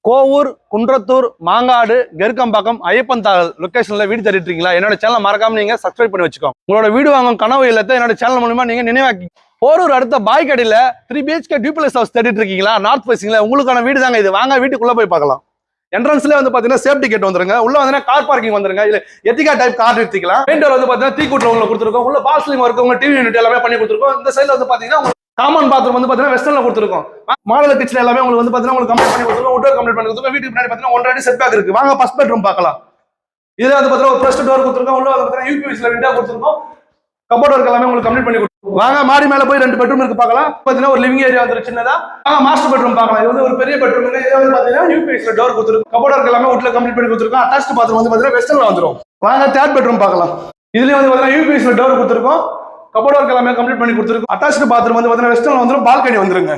கோவூர், குன்றத்தூர், மாங்காடு, கெருக்கம்பாக்கம், ஐயப்பன் தாகல் லொகேஷன்ல வீடு தேடிட்டு இருக்கீங்களா? என்னோட சேனல் மறக்காம நீங்க சப்ஸ்கிரைப் பண்ணி வச்சுக்கோங்க. உங்களோட வீடு வாங்கும் கனவு இல்லத்தை என்னோட சேனல் மூலமா நீங்க நினைவாக்கி. போரூர் அடுத்த பாய்கடியில 3 BHK டியூப்ளெக்ஸ் ஹவுஸ் தேடிட்டு இருக்கீங்களா? நார்த் ஃபேசிங்ல உங்களுக்கான வீடு தாங்க இது. வாங்க வீட்டுக்குள்ள போய் பார்க்கலாம். என்ட்ரன்ஸ்ல வந்து பாத்தீங்கன்னா சேஃப்டி கேட் வந்துருங்க. உள்ள வந்து கார் பார்க்கிங் வந்துருங்க. இல்ல எத்திகா டைப் கார் நிறுத்திக்கலாம். மெயின் டோர் வந்து பாத்தீங்கன்னா தீக்கூட்ல உங்களுக்கு கொடுத்துருக்கோம். உள்ள பாஸ்லிங் இருக்கு, உங்க டிவி யூனிட் எல்லாமே பண்ணி கொடுத்துருக்கோம். இந்த சைடுல வந்து பாத்தீங்கன்னா காமன் பாத்ரூம் வந்து பாத்தீங்கன்னா வெஸ்டர்ன்ல கொடுத்துருக்கோம். மாடல் கிச்சன் எல்லாமே உங்களுக்கு வந்து பாத்தீங்கன்னா உங்களுக்கு கம்ப்ளீட் பண்ணி கொடுத்துருக்கோம். உட்டர் கம்ப்ளீட் பண்ணி கொடுத்துருக்கோம். வீட்டுக்கு முன்னாடி பாத்தீங்கன்னா 1 அடி செட் பேக் இருக்கு. வாங்க ஃபர்ஸ்ட் பெட்ரூம் பார்க்கலாம். இதுல வந்து பாத்தீங்கன்னா ஒரு ஃபர்ஸ்ட் டோர் கொடுத்துருக்கோம். உள்ள வந்து பாத்தீங்கன்னா யூபிஎஸ்ல விண்டோ கொடுத்துருக்கோம். கபோர்ட் ஒர்க் எல்லாமே உங்களுக்கு கம்ப்ளீட் பண்ணி கொடுத்துருக்கோம். வாங்க மாடி மேல போய் 2 பெட்ரூம் இருக்கு பார்க்கலாம். பாத்தீங்கன்னா ஒரு லிவிங் ஏரியா வந்து சின்னதா. வாங்க மாஸ்டர் பெட்ரூம் பார்க்கலாம். இது வந்து ஒரு பெரிய பெட்ரூம். இது வந்து பாத்தீங்கன்னா யூபிஎஸ்ல டோர் கொடுத்துருக்கோம். கபோர்ட் ஒர்க் எல்லாமே உட்ல கம்ப்ளீட் பண்ணி கொடுத்துருக்கோம். அட்டாச்ட் பாத்ரூம் வந்து பாத்தீங்கன்னா வெஸ்டர்ன்ல வந்துரும். வாங்க தேர்ட் பெட்ரூம் பார்க்கலாம். இதுலயே வந்து பாத்தீங்கன்னா யூபிஎஸ்ல டோர் கொடுத்துருக்கோம். கபோர்ட் ஒர்க் எல்லாமே கம்ப்ளீட் பண்ணி கொடுத்துருக்கோம். அட்டாச்ட் பாத்ரூம் வந்து பாத்தீங்கன்னா வெஸ்டர்ன்ல வந்துரும். பால்கனி வந்துருங்க.